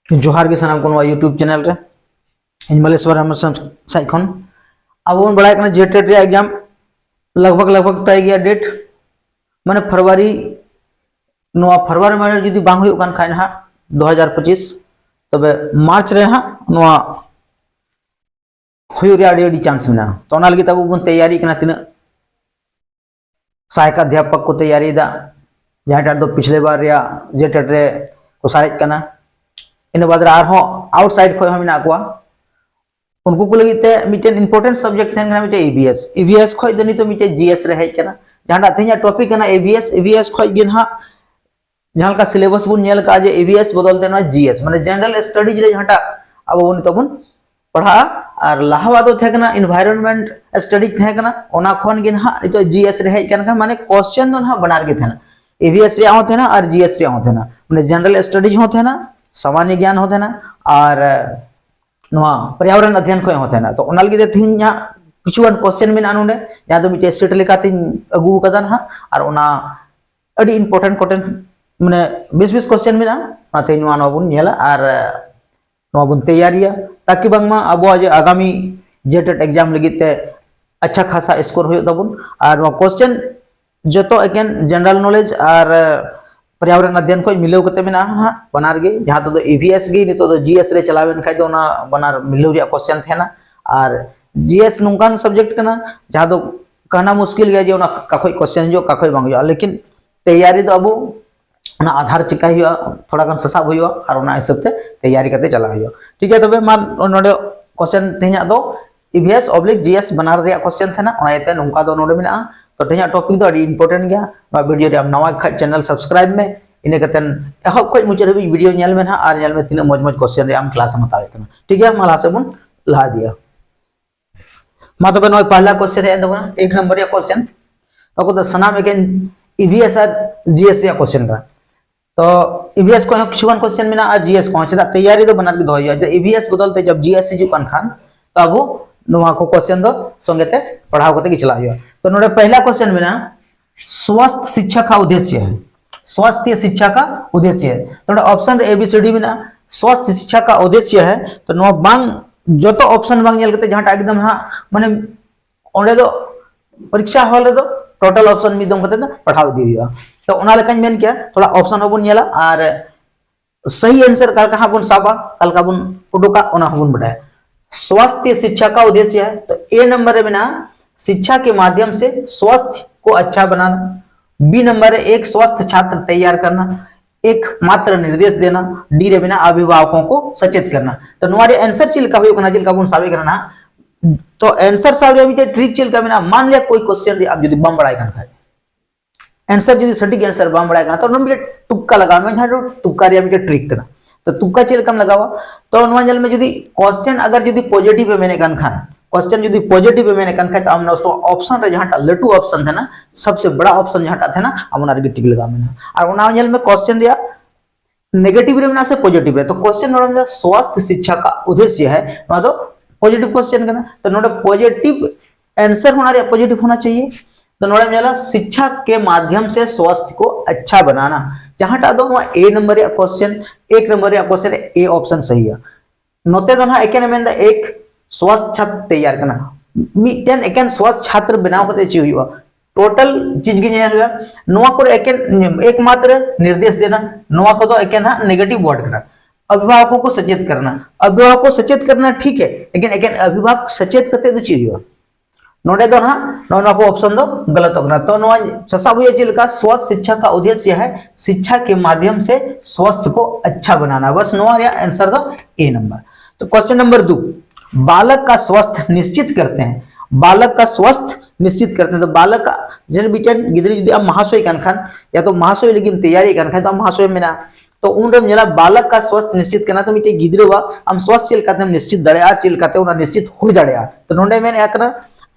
जोहार के सानाम को यूट्यूब चैनल रे इन मलेश्वर साइड खन अब बन बड़ा करना जेटेट रे एग्जाम लगभग तय गया डेट माने फरवरी में जुदी बांग हुई खान ना 2025 तबे मार्च रे हाँ हुई चांस में तो लगे अब बन तैयारी तीन सहायक अध्यापक को तैयारी जहाँ दो पिछले बार जेटेट रे को सारेज करना इन बाद आउटसाइड खो मेना को उनको को लगी मिटेन इंपोर्टेंट सब्जेक्ट थे मिटे ईवीएस खो नी तो मिटे जीएस रे हेजना जहाँ तेज टॉपिक ईवीएस खो गे ना जहाँ का सिलेबस बन नेल का जे ईवीएस बदलते ना जीएस माने जनरल स्टडीज रे जहाँ अब बन तो बन पढ़ा और लाहा दो थे ना इन्वायरमेंट स्टडीज थे ना ओना खन गे ना तो जीएस रे हेजना माने क्वेश्चन दो ना बनार के थे ना ईवीएस रे होते ना और जीएस रे होते ना माने जनरल स्टडीज होते ना सामान्य ज्ञान होते ना और पर्यावरण अध्ययन को होते ना तो लगे तीन किचुआन क्वेश्चन में नोडे जहाँ तो मिट्टे सीट लेकाती अगू कदा ना और इम्पोर्टेंट माने 20 क्वेश्चन में बन और बन तैयारिया ताकि बांगमा अब आगामी जेटेट एग्जाम लगे अच्छा खासा स्कोर हो तबन और क्वेश्चन जो एकेन जनरल नॉलेज और पर्यावरण अध्ययन को मिलाव करते बनार गे जहाँ तो ईवीएस गे नितो तो जीएस रे चलावेन खाय तो बनार मिलाव रिया क्वेश्चन थेना और जीएस नोंकान सब्जेक्ट कना जहाँ तो कहना मुश्किल गया जे काखोय क्वेश्चन जो काखोय बांग हो लेकिन तैयारी तो अब आधार चिका हुआ थोड़ा गान ससाब हुआ और हिसाब से तैयारी करते चला हुआ ठीक है तबे मा नोडे क्वेश्चन तेना दो ईवीएस ऑब्लिक जीएस बनार रिया क्वेश्चन थेना ओनाते नोंका दो नोडे मेना तो तेज टॉपिक तो इम्पोर्टेंट गया वीडियो रे नवा खा चैनल सब्सक्राइब में इन एहब खो मुचाद हाबी वीडियो नेल में और नेल में तीना मज क्वेश्चन रे क्लास हतावे ठीक है मा लासे बन लहा दिया मा तबे नय पहला क्वेश्चन है दबना 1 नंबर या क्वेश्चन तो सनाम एकेन ईवीएस और जीएस रे क्वेश्चन का तो ईवीएस को किछुगान क्वेश्चन में और जीएस को चेदा तैयारी तो बनार के दो ईवीएस बदलते जब जीएस हिजुकान खान तो अब नुआ को क्वेश्चन दो संगेते पढ़ाव करते चला हुआ तो नोडे पहला क्वेश्चन में स्वस्थ शिक्षा का उद्देश्य है स्वास्थ्य शिक्षा का उद्देश्य है तो ऑप्शन एबीसीडी में स्वस्थ शिक्षा का उद्देश्य है तो नो बांग जो तो ऑप्शन बांग नेल करते जहाँ एकदम माने ओंडे दो परीक्षा हॉल रे दो टोटल ऑप्शन मिदम करते पढ़ाव दी हुआ तो ओना लेकान मेन किया थोड़ा ऑप्शन होबन नेला और सही आंसर कल का बन साबा कल का बन उडुका ओना होबन बढ़ाया स्वास्थ्य शिक्षा का उद्देश्य है तो ए नंबर में शिक्षा के माध्यम से स्वास्थ्य को अच्छा बनाना बी नंबर है एक स्वस्थ छात्र तैयार करना एक मात्र निर्देश देना डी रे बिना अभिभावकों को सचेत करना तो हमारे आंसर चिलका हुई कना चिलका बुन साबे करना तो आंसर साबे भी ट्रिक चिलका बिना मान लिया कोई क्वेश्चन रे आप यदि बम बड़ाई करना है आंसर यदि सटीक आंसर बम बड़ाई करना तो नंबर तुक्का लगा में जहां तुक्का रे भी ट्रिक करना तो तुक्का चिलकम लगावा तो नोजल में यदि क्वेश्चन अगर यदि पॉजिटिव पे मैंने कन खान क्वेश्चन यदि पॉजिटिव पे मैंने कन खान तो हम दोस्तों ऑप्शन रे जहां लटू ऑप्शन थे ना सबसे बड़ा ऑप्शन जहां था ना हम उनार के टिक लगा में और नोजल में क्वेश्चन दिया नेगेटिव रे में से पॉजिटिव रे तो क्वेश्चन नोड स्वास्थ्य शिक्षा का उद्देश्य है ना तो पॉजिटिव क्वेश्चन करना तो नोड पॉजिटिव आंसर होना रे पॉजिटिव होना चाहिए तो नोड में शिक्षा के माध्यम से स्वास्थ्य को अच्छा बनाना जहां दो ए नंबर या क्वेश्चन 1 नंबर या क्वेश्चन ए ऑप्शन सही है नोते दो एकेन में एक स्वस्थ छात्र तैयार करना मिटेन एकेन स्वस्थ छात्र बनाव करते ची हुआ टोटल चीज गे नेल नोवा को एकेन एकमात्र निर्देश देना नोवा को तो एकेन नेगेटिव वर्ड करना अभिभावकों को सचेत करना ठीक है लेकिन एकेन अभिभावक सचेत करते तो ची हुआ नोडे दो ना को ऑप्शन दो गलत होना तो नोवा ससाब हुई चिलका स्वस्थ शिक्षा का उद्देश्य है शिक्षा के माध्यम से स्वास्थ्य को अच्छा बनाना बस नोवा या आंसर दो ए नंबर तो क्वेश्चन नंबर 2 बालक का स्वास्थ्य निश्चित करते हैं तो बालक का जन बिटन गिदरी यदि आप महाशय कन खान या तो महाशय लेकिन तैयारी कन खान तो महाशय में ना तो उन रम जला बालक का स्वास्थ्य निश्चित करना तो मिटे गिदरो हम स्वास्थ्य चिल करते हम निश्चित दड़या चिल करते उना निश्चित हो दड़या तो नोंडे में एकना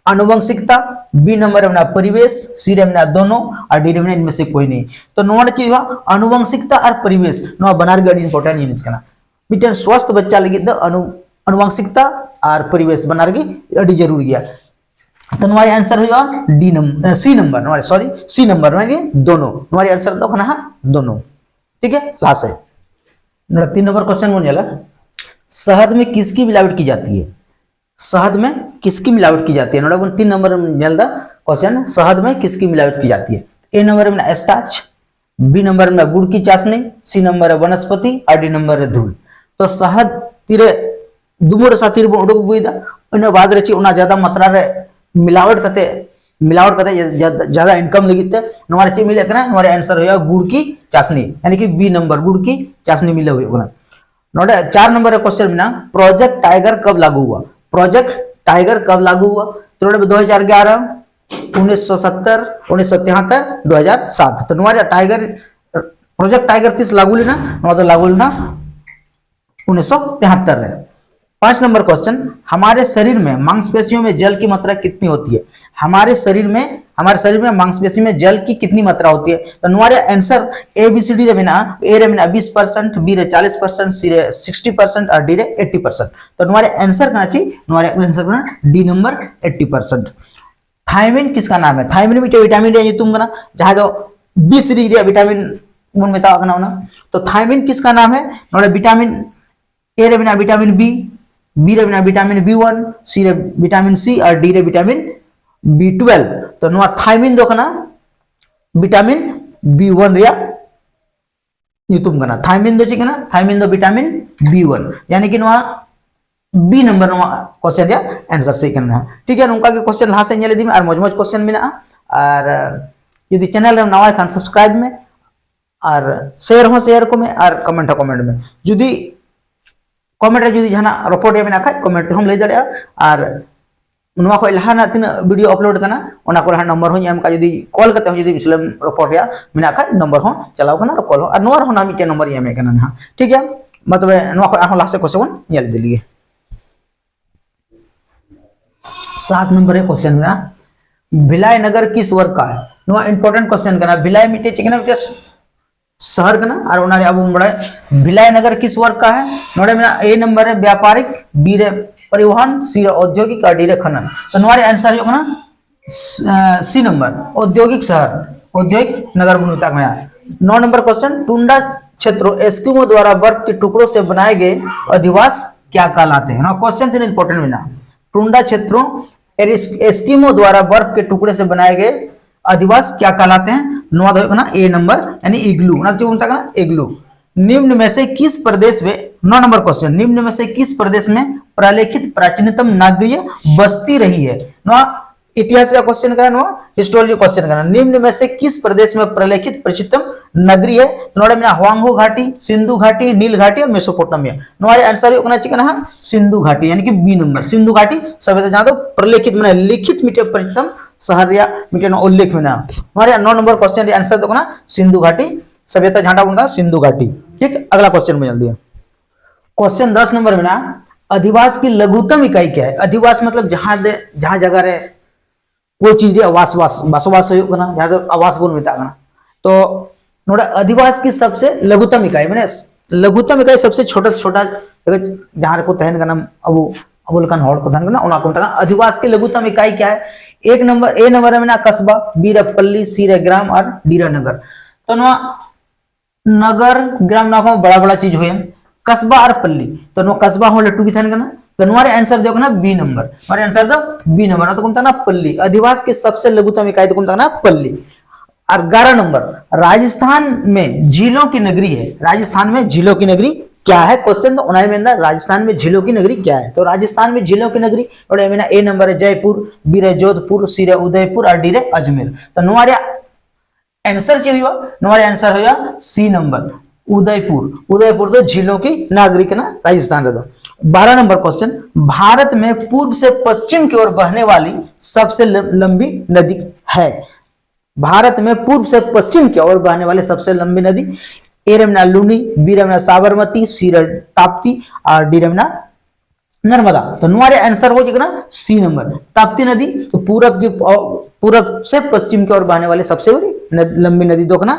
आनुवंशिकता बी नंबर में परिवेश सी रे में दोनों और डी रे में इनमें से कोई नहीं तो नोड चीज हुआ आनुवंशिकता और परिवेश नो बनार गड इंपोर्टेंट जिनिस कना मिटन स्वस्थ बच्चा लगी द आनुवंशिकता और परिवेश बनार की अड़ी जरूर गया तो हमारे आंसर हुआ डी नंबर सी नंबर में दोनों हमारे आंसर दो खाना दोनों ठीक है लास्ट है नोड़ा 3 नंबर क्वेश्चन बन जाला शहद में किसकी मिलावट की जाती है शहद में किसकी मिलावट की जाती है नोड़ा 3 नंबर में जल्दा क्वेश्चन शहद में किसकी मिलावट की जाती है ए नंबर में स्टार्च बी नंबर में गुड़ की चाशनी सी नंबर है वनस्पति और डी नंबर है धूल तो शहद तीरे दुमुर साथीर बो उडुक बुइदा इन बाद रे ची उना ज्यादा मात्रा रे मिलावट कते ज्यादा इनकम लगिते नोरे ची मिले कना नोरे आंसर होया गुड़ की चाशनी यानी कि बी नंबर गुड़ की चाशनी मिले हुए कना नोडे 4 नंबर क्वेश्चन में ना प्रोजेक्ट टाइगर कब लागू हुआ प्रोजेक्ट टाइगर कब लागू हुआ तो नोडे 2011 1970 1973 2007 तो नोरे टाइगर प्रोजेक्ट टाइगर तीस लागू लेना नोडे लागू लेना 1973 है 5 नंबर क्वेश्चन हमारे शरीर में मांसपेशियों में जल की मात्रा कितनी होती है हमारे शरीर में मांसपेशी में जल की कितनी मात्रा होती है तो हमारे answer A B C D रे बिना ए रे बिना 20% बी रे 40% सी रे 60% और डी रे 80% तो हमारे आंसर करना चाहिए हमारे आंसर करना डी नंबर 80% थायमिन किसका नाम है थायमिन मिटे विटामिन रे तुम करना जहां दो बी सी डी रे विटामिन मुन में ता करना तो थायमिन किसका नाम है नोडे विटामिन ए रे बिना विटामिन बी रे बिना विटामिन B1 सी रे विटामिन सी और डी रे विटामिन B12 तो नोआ थायमिन दो कना विटामिन B1 रिया युतुम कना थायमिन दो चिकना थायमिन दो विटामिन B1 यानी कि नोआ बी नंबर नोआ क्वेश्चन या आंसर सही करना ठीक है नोका के क्वेश्चन लहा से नेले दिम और मौज क्वेश्चन मेना और यदि चैनल रे नवा खान सब्सक्राइब में और शेयर को में और कमेंट में यदि कमेंट रे जुदी जहाना रिपोर्ट मेना खाय कमेंट हम लay दाड़िया और नोवा को लहाना तीन वीडियो अपलोड करना ओना को नंबर हो एम का यदि कॉल करते हो यदि इस्लाम रिपोर्ट या मेना खाय नंबर हो चलाव करना कॉल हो और नोर हो ना मिटे नंबर एम करना ना ठीक है मतलब नोवा को आहो लासे क्वेश्चन नेल दिलिए 7 नंबर है क्वेश्चन में भिलाई नगर किस वर्ग का है नोवा इंपोर्टेंट क्वेश्चन करना भिलाई मिटे चिकना मिटे शहर का ना और उन्होंने अब बड़ा भिलाई नगर किस वर्ग का है नोड़े में ए नंबर है व्यापारिक बी रे परिवहन सी रे औद्योगिक और डी रे खनन तो हमारे आंसर होगा ना सी नंबर औद्योगिक शहर औद्योगिक नगर बनता है 9 नंबर क्वेश्चन टुंडा क्षेत्रों एस्किमो द्वारा बर्फ के टुकड़ों से बनाए गए अधिवास क्या कहलाते हैं क्वेश्चन तीन इंपोर्टेंट में ना टुंडा क्षेत्रों एस्किमो द्वारा बर्फ के टुकड़े से बनाए गए अधिवास क्या कहलाते हैं नोआ दो ना ए नंबर यानी इग्लू ना जो उनका ना इग्लू निम्न में से किस प्रदेश में 9 नंबर क्वेश्चन निम्न में से किस प्रदेश में प्रलेखित प्राचीनतम नागरिक बस्ती रही है नोआ इतिहास का क्वेश्चन करना नोआ हिस्टोरिकल क्वेश्चन करना निम्न में से किस प्रदेश में प्रलेखित प्राचीनतम नगरी है नोड़े में हुआंगहो घाटी सिंधु घाटी नील घाटी और मेसोपोटामिया नोआरे आंसर होना चाहिए ना सिंधु घाटी यानी कि बी नंबर सिंधु घाटी सभ्यता जहां तो प्रलेखित माने लिखित मिटे प्राचीनतम शहर या मिटे उल्लेख में हमारे 9 नंबर क्वेश्चन आंसर दो ना सिंधु घाटी सभ्यता झांटा बनता सिंधु घाटी ठीक अगला क्वेश्चन में जल्दी क्वेश्चन 10 नंबर में ना अधिवास की लघुतम इकाई क्या है अधिवास मतलब जहां जगह रे कोई चीज रे बसवास होना जहां तो आवास बोल मिता तो नोड़ा अधिवास की सबसे लघुतम इकाई माने लघुतम इकाई सबसे छोटा से छोटा जहां को तहन का नाम अबुल खान हॉल को तहन का ना को अधिवास की लघुतम इकाई क्या है एक नंबर ए नंबर में ना कस्बा बी रे पल्ली सी रे ग्राम और डी रे नगर तो ना नगर ग्राम ना बड़ा बड़ा चीज हो कस्बा और पल्ली तो नो कस्बा हो लट्टू की थन करना तो हमारे आंसर देखो ना बी नंबर हमारे आंसर दो बी नंबर तो कौन था ना पल्ली अधिवास की सबसे लघुतम इकाई तो कौन था ना पल्ली और 11 नंबर राजस्थान में झीलों की नगरी है राजस्थान में झीलों की नगरी क्या है क्वेश्चन तो उन्हें में राजस्थान में झीलों की नगरी क्या है तो राजस्थान में झीलों की नगरी और ए नंबर है जयपुर बी रे जोधपुर सी रे उदयपुर और डी रे अजमेर तो हमारे आंसर चाहिए हुआ हमारे आंसर हुआ सी नंबर उदयपुर तो झीलों की नागरिक ना राजस्थान दो 12 नंबर क्वेश्चन भारत में पूर्व से पश्चिम की ओर बहने वाली सबसे लंबी नदी है भारत में पूर्व से पश्चिम की ओर बहने वाली सबसे लंबी नदी ए रेमना लूनी बी रेमना साबरमती सी रे ताप्ती और डी रेमना नर्मदा तो हमारे आंसर हो जाएगा ना सी नंबर ताप्ती नदी तो पूरब से पश्चिम की ओर बहने वाली सबसे बड़ी लंबी नदी दो ना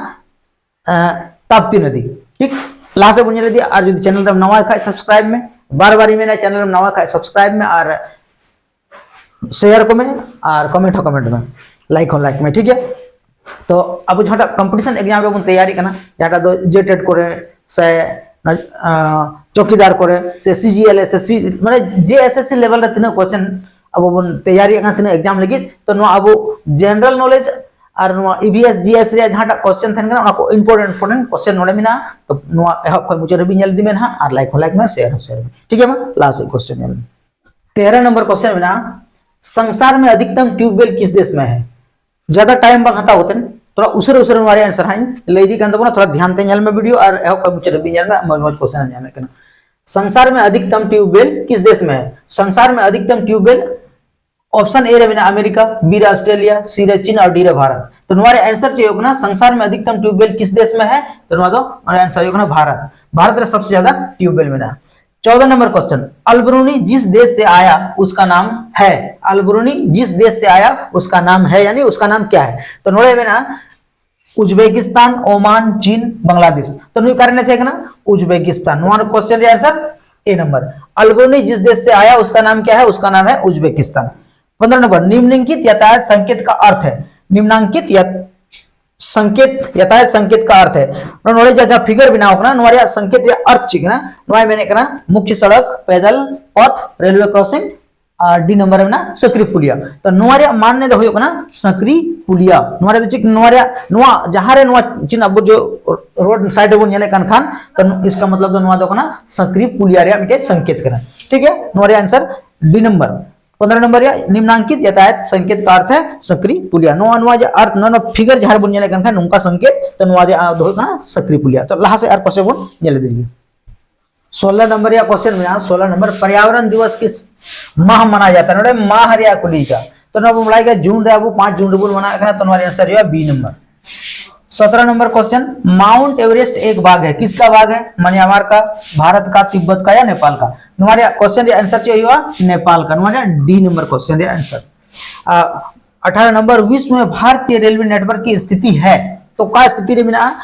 ताप्ती नदी ठीक लास्ट बुझे नदी और जो चैनल नवा खाए सब्सक्राइब में बार में चैनल नवा खाए सब्सक्राइब में और शेयर को में और कमेंट में लाइक में ठीक है तो अब जहाँ कंपटीशन एग्जाम रे तैयारी करना जहाँ दो जेटेट करे से चौकीदार करे से सीजीएल एसएससी माने जेएसएससी लेवल रे तिना क्वेश्चन अब बन तैयारी का तिना एग्जाम लगी तो नो अब जनरल नॉलेज और नो ईवीएस जीएस रे जहां क्वेश्चन थन ना को इंपोर्टेंट क्वेश्चन नोडे मिना तो नो एहब खय मुचे रबी नेल दिमेन हा और लाइक में शेयर ठीक है मा लास्ट क्वेश्चन नेल 13 नंबर क्वेश्चन मिना संसार में अधिकतम ट्यूबवेल किस देश में है ज्यादा टाइम बा हता होतन थोड़ा उसरे उसरे हमारे आंसर हाई लेदी कान थोड़ा ध्यान ते नेल में वीडियो और एहब खय मुचे रबी नेल में मौज क्वेश्चन नेल में संसार में अधिकतम ट्यूबवेल किस देश में है संसार में अधिकतम ट्यूबवेल ऑप्शन ए रे अमेरिका, बी रे ऑस्ट्रेलिया, सी रे चीन और डी रे भारत। तो हमारे आंसर चाहिए होगा ना संसार में अधिकतम ट्यूबवेल किस देश में है तो हमारा आंसर होगा ना भारत। भारत रे सबसे ज्यादा ट्यूबवेल में ना। 14 नंबर क्वेश्चन अलबरूनी जिस देश से आया उसका नाम है। अलबरूनी जिस देश से आया उसका नाम है यानी उसका नाम क्या है तो नोड़े में ना उज्बेकिस्तान, ओमान, चीन, बांग्लादेश। तो नु कारण थे ना उज्बेकिस्तान। वन क्वेश्चन रे आंसर ए नंबर। अलबरूनी जिस देश से आया उसका नाम क्या है उसका नाम है उज्बेकिस्तान। 15 नंबर निम्नलिखित यातायात संकेत का अर्थ है। निम्नांकित संकेत यातायात संकेत का अर्थ है नोड़े जा फिगर बिना होना नोड़े संकेत या अर्थ चिकना नोय मैंने कना मुख्य सड़क, पैदल पथ, रेलवे क्रॉसिंग और डी नंबर में ना सकरी पुलिया। तो नोरे मानने दो होना सकरी पुलिया नोरे तो चिक नोरे नोआ जहां रे नोआ चिन अब जो रोड साइड बन नेले कान खान तो इसका मतलब तो नोआ दो ना सकरी पुलिया रे मिटे संकेत करना। ठीक है नोरे आंसर डी नंबर। 15 नंबर या निम्नांकित यातायात संकेत का अर्थ है सकरी पुलिया। नो अनुवा जो अर्थ नो फिगर जहां बन नेले कान खान उनका संकेत तो नोआ दो ना सकरी पुलिया। तो लहा से आर क्वेश्चन बन नेले दिलिए 16 नंबर या क्वेश्चन में 16 नंबर पर्यावरण दिवस किस माह मनाया जाता है नोडे माह रे कुली का तो नो बुलाई का जून रे अब 5 जून रे बुल मना करना तो हमारा आंसर है B number. 17 number question Mount Everest एक बाघ है किसका बाघ है म्यांमार का, भारत का, तिब्बत का या नेपाल का। हमारे क्वेश्चन रे आंसर चाहिए नेपाल का हमारा डी नंबर क्वेश्चन रे आंसर। 18 नंबर विश्व में भारतीय रेलवे नेटवर्क की स्थिति है तो क्या स्थिति रे मिना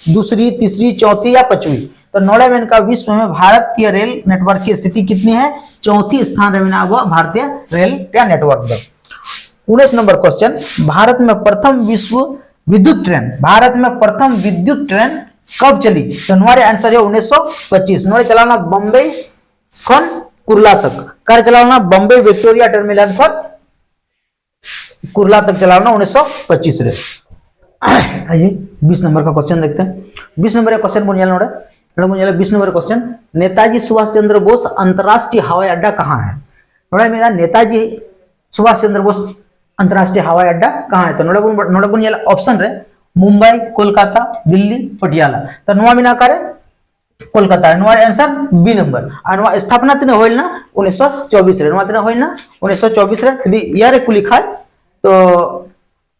दूसरी, तीसरी, चौथी या पांचवी। तो नोड़े में का विश्व में भारतीय रेल नेटवर्क की स्थिति कितनी है चौथी स्थान रे मिना वो भारतीय रेल या नेटवर्क पर। 19 नंबर क्वेश्चन भारत में प्रथम विश्व विद्युत ट्रेन भारत में प्रथम विद्युत ट्रेन कब चली तो हमारे आंसर है 1925। नोड़े चलाना बॉम्बे खन कुर्ला तक कार्य चलाना बॉम्बे विक्टोरिया टर्मिनल पर कुर्ला तक चलाना 1925 रे। आइए 20 नंबर का क्वेश्चन देखते हैं। 20 नंबर का क्वेश्चन बोल नोड़े 20 नंबर क्वेश्चन नेताजी सुभाष चंद्र बोस अंतरराष्ट्रीय हवाई अड्डा कहाँ है। नोड़े मेरा नेताजी सुभाष चंद्र बोस अंतरराष्ट्रीय हवाई अड्डा कहाँ है तो नोड़े ऑप्शन रे मुंबई, कोलकाता, दिल्ली, पटियाला। तो नुआ मिना करे कोलकाता नुआ आंसर बी नंबर। और नुआ स्थापना तिने होइल ना 1924 रे नुआ तिने होइल ना 1924 रे यारे कुली खाय तो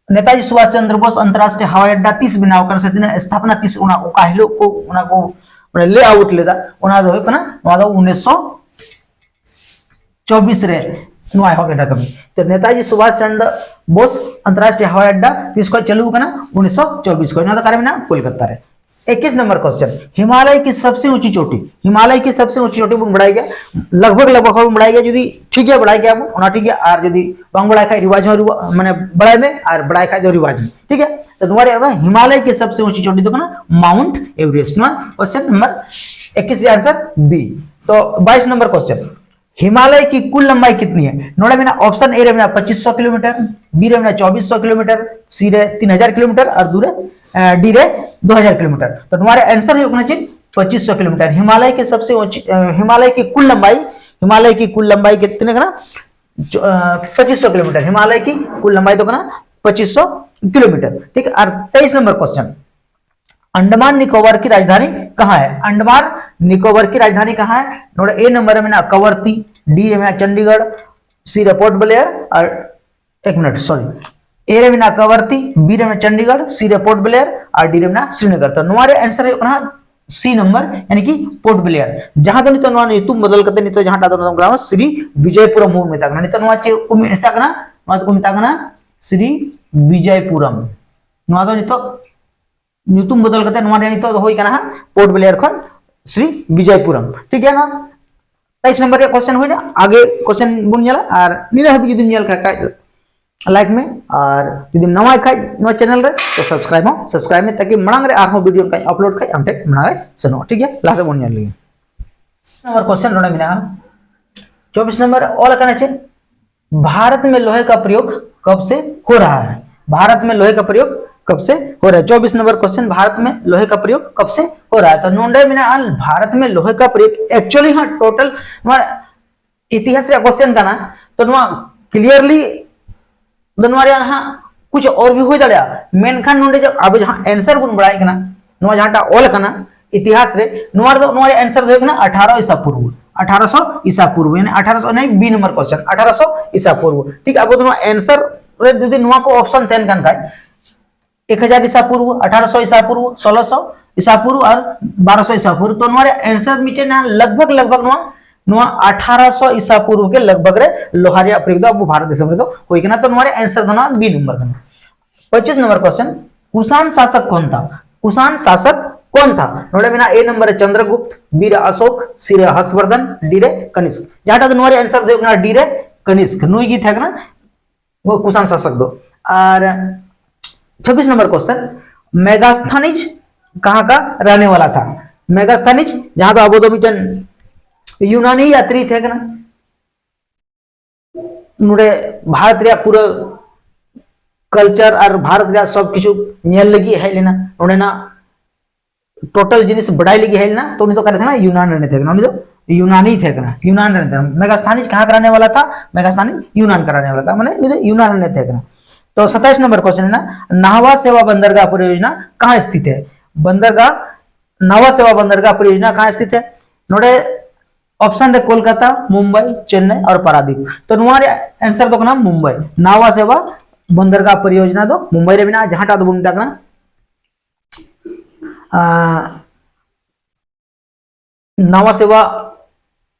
नेताजी सुभाष चंद्र बोस अंतरराष्ट्रीय हवाई अड्डा 30 बनाव कर से तिने स्थापना 30 उना को काहिलो को उना को माने लेआउट लेदा उना दो होय ना नुआ दो 1924 रे नुआ हो बेटा कभी। तो नेताजी सुभाष चंद्र बोस अंतरराष्ट्रीय हवाई अड्डा किसको चालू करना 1924 को ना तो कारण ना कोलकाता रे। 21 नंबर क्वेश्चन हिमालय की सबसे ऊंची चोटी हिमालय की सबसे ऊंची चोटी बुन बढ़ाई गया लगभग बढ़ाई गया यदि ठीक है बढ़ाई गया वो ठीक है और यदि बांग बढ़ाई खाई रिवाज माने बढ़ाई में और बढ़ाई खाई जो रिवाज में ठीक है। तो तुम्हारे हिमालय की सबसे ऊंची चोटी तो ना माउंट एवरेस्ट ना क्वेश्चन नंबर 21 आंसर बी। तो 22 नंबर क्वेश्चन हिमालय की कुल लंबाई कितनी है नोड़े में ऑप्शन ए रे में 2500 किलोमीटर, बी रे में 2400 किलोमीटर, सी रे 3000 किलोमीटर और डी रे 2000 किलोमीटर। तो तुम्हारे आंसर होना चाहिए 2500 किलोमीटर। हिमालय के सबसे ऊंची हिमालय की कुल लंबाई कितने का ना 2500 किलोमीटर। हिमालय की कुल लंबाई तो ना 2500 किलोमीटर ठीक है। और 23 नंबर क्वेश्चन अंडमान निकोबार की राजधानी कहाँ है। अंडमान निकोबार की राजधानी कहाँ है नोड़े ए नंबर में ना कवरती, डी रे में चंडीगढ़, सी रे पोर्ट ब्लेयर और एक मिनट सॉरी ए रे में कवरती, बी रे में चंडीगढ़, सी रे पोर्ट ब्लेयर और डी रे में श्रीनगर। तो नोरे आंसर है ना सी नंबर यानी कि पोर्ट ब्लेयर। जहां तो नितो नोआ तुम बदल करते नितो जहां तो ग्राम श्री विजयपुरम मूल में ताकना नितो नोआ चे उमिता कना नोआ तो उमिता कना श्री विजयपुरम नोआ तो नितो तुम बदल करते नोआ नितो होई कना पोर्ट ब्लेयर खन श्री विजयपुरम ठीक है ना। 23 नंबर का क्वेश्चन होइना आगे क्वेश्चन बुन नेला और निरा हबी जुदी नेल का लाइक में और जुदी नवा खाई चैनल रे तो सब्सक्राइब में ताकि मांग रे आर वीडियो का अपलोड खाई हम टेक मांग रे सनो ठीक है लास्ट बोन नेल लिए नंबर क्वेश्चन रोना मिना 24 नंबर ऑल करना छे भारत में लोहे का प्रयोग कब से हो रहा है भारत में लोहे का प्रयोग कब से हो रहा है 24 नंबर क्वेश्चन भारत में लोहे का प्रयोग कब से हो रहा है तो नोंडे मिना भारत में लोहे का प्रयोग एक्चुअली हां टोटल इतिहास रे क्वेश्चन का ना तो क्लियरली दनवारे हां कुछ और भी हो दाड़ा मेनखान नोंडे जो अब जहां आंसर बन बड़ाई कना नोआ जहांटा ऑल कना इतिहास रे नोआ दो नोआ आंसर दो कना 1800 ईसा पूर्व 1800 ईसा पूर्व यानी 1800 नहीं बी नंबर क्वेश्चन 1800 ईसा पूर्व ठीक अब तो आंसर रे जदी नोआ को ऑप्शन तेन कान खाय 1000 ईसा पूर्व 1800 ईसा पूर्व 1600 ईसा पूर्व और 1200 ईसा पूर्व तो नोआ आंसर मिटे ना लगभग नोआ 1800 ईसा पूर्व के लगभग रे लोहारिया प्रयोग अब भारत देश में तो होई कना तो नोआ आंसर दना बी नंबर कना 25 नंबर क्वेश्चन कुषाण शासक कौन था कुषाण शासक कौन था नोड़े बिना ए नंबर चंद्रगुप्त बी रे अशोक सी रे हर्षवर्धन डी रे कनिष्क जहाटा तो नोरे आंसर दे कना डी रे कनिष्क नुई की था ना वो कुषाण शासक दो और 26 नंबर क्वेश्चन मेगास्थनीज कहां का रहने वाला था मेगास्थनीज जहां तो अबो मिटन यूनानी यात्री थे ना नोड़े भारत रे पूरा कल्चर और भारत रे सब किछु नेल लगी है लेना नोड़े ना टोटल जिनिस बढ़ाई लगी है ना तो उन्हें तो करे थे ना यूनान रहने थे ना उन्हें तो यूनानी थे ना यूनान रहने थे मेगास्थनीज कहां का रहने वाला था मेगास्थनीज यूनान का रहने वाला था माने उन्हें यूनान रहने थे ना तो 27 नंबर क्वेश्चन है ना नावा सेवा बंदरगाह परियोजना कहां स्थित है बंदरगाह नावा सेवा बंदरगाह परियोजना कहां स्थित है नोड़े ऑप्शन रे कोलकाता मुंबई चेन्नई और पारादीप तो नोरे आंसर दो ना मुंबई नावा सेवा बंदरगाह परियोजना दो मुंबई रे बिना जहां टा दो बुन दाकना नावा सेवा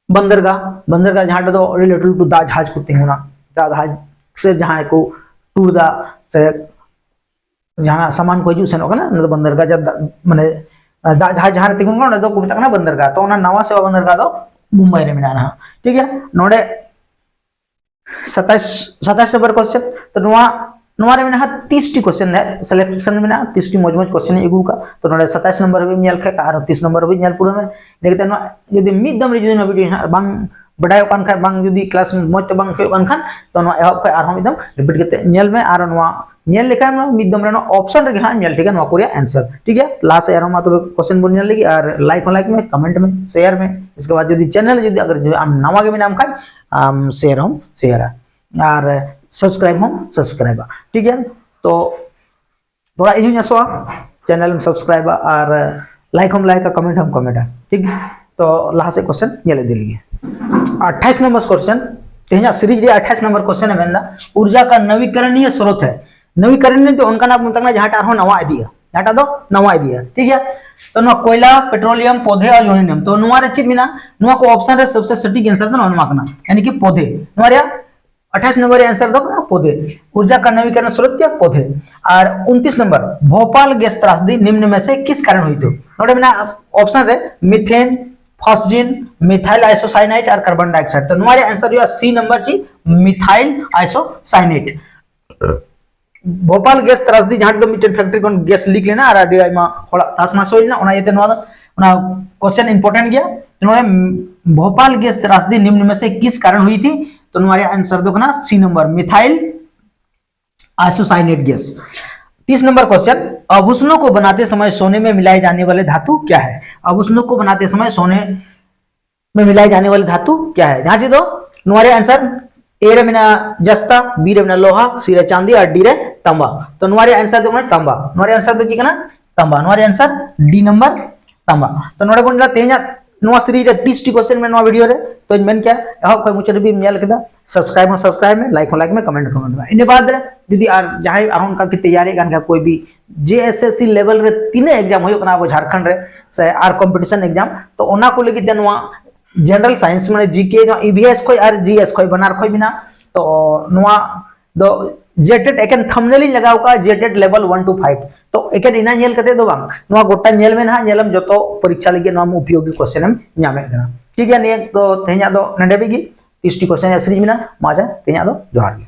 बंदरगाह जहां टा दो रिलेटेड टू दा जहाज को तिंगुना दा जहाज से जहां को टूर दा से जहां सामान को हिजु सेनो कना न बंदरगाह जब माने दा जहाज जहां तिंगुना न दो को मिता कना बंदरगाह तो ना नावा सेवा बंदरगाह दो मुंबई रे मिना ठीक है नोडे 27 नंबर क्वेश्चन तो नोआ रे मिना 30 टी क्वेश्चन है सिलेक्शन में 30 टी मौज क्वेश्चन एगु का तो नोडे 27 नंबर भी नेल खे और 30 नंबर भी नेल पूरा में देखते न यदि मिदम रे जदी वीडियो बांग बडाय कान खा बांग जदी क्लास में मत बांग खय कान खान तो नोआ एहब खय आर हम एकदम रिपीट करते नेल में और नोआ नेल लेखा में मिदम रे ऑप्शन रे हां नेल ठीक है नोआ कोरिया आंसर ठीक है लास्ट यार मा तो क्वेश्चन बोल नेल लगी और लाइक में कमेंट में शेयर में इसके बाद जदी चैनल जदी अगर जो हम नवा के नाम खाय शेयर और सब्सक्राइब हम सब्सक्राइब ठीक है तो थोड़ा इन आसवा चैनल में सब्सक्राइब और लाइक का कमेंट हम कमेंट ठीक है तो लास्ट से क्वेश्चन नेल दिलिए 28 नंबर क्वेश्चन तेजा सीरीज रे 28 नंबर क्वेश्चन है मेंदा ऊर्जा का नवीकरणीय स्रोत है नवीकरणीय तो उनका नाम तकना जहाटा आरो नवा आइडिया जहाटा दो नवा आइडिया ठीक है तो नो कोयला पेट्रोलियम पौधे और यूरेनियम तो नोआ रे चित मिना नोआ को ऑप्शन रे सबसे सटीक आंसर तो नोआ माकना यानी कि पौधे नोआ 28 नंबर आंसर दो ना पौधे ऊर्जा का नवीकरण स्रोत क्या पौधे और 29 नंबर भोपाल गैस त्रासदी निम्न में से किस कारण हुई तो नोडे बिना ऑप्शन रे मीथेन फॉस्जिन मिथाइल आइसोसाइनेट और कार्बन डाइऑक्साइड तो नोआ आंसर जो सी नंबर जी मिथाइल आइसोसाइनेट भोपाल गैस त्रासदी जहां दो मीटर फैक्ट्री कोन गैस लीक लेना और आडी मा थोड़ा तासना सोइना ओना येते नोआ क्वेश्चन इंपोर्टेंट गया नोए भोपाल गैस त्रासदी निम्न में से किस कारण हुई थी तो हमारे आंसर दो ना C number methyl isocyanate gas 30 number question आभूषणों को बनाते समय सोने में मिलाए जाने वाले धातु क्या है आभूषणों को बनाते समय सोने में मिलाए जाने वाले धातु क्या है जहां दो हमारे आंसर ए रे मिना जस्ता बी रे मिना लोहा सी रे चांदी और डी रे तांबा तो हमारे आंसर दो तांबा हमारे आंसर दो की करना तांबा हमारे आंसर डी नंबर तांबा तो नोडे बोलला तेजा नोआ सीरीज रे 30 टी क्वेश्चन में नोआ वीडियो रे तो मेन क्या एहो कोई मुचे भी नेल केदा सब्सक्राइब में लाइक में कमेंट में इन बाद रे यदि आर जहां आर उनका की तैयारी गान का कोई भी जेएसएससी लेवल रे तीने एग्जाम होयो कना झारखंड रे से आर कंपटीशन एग्जाम तो ओना को लगी नोआ जनरल साइंस माने जीके जो ईवीएस कोई आर जीएस कोई बनार कोई बिना तो नोआ दो जेटेट एकन थंबनेल लगाव का जेटेट लेवल 1 to 5 तो एकन इना नेल कते दो बांग नोआ गोटा नेल में ना नेलम जतो परीक्षा लगे नोआ उपयोगी क्वेश्चन हम न्यामे कना ठीक है ने तो तेहना दो नडे बिगी 30 टी क्वेश्चन सीरीज में ना माजा तेहना दो जोहार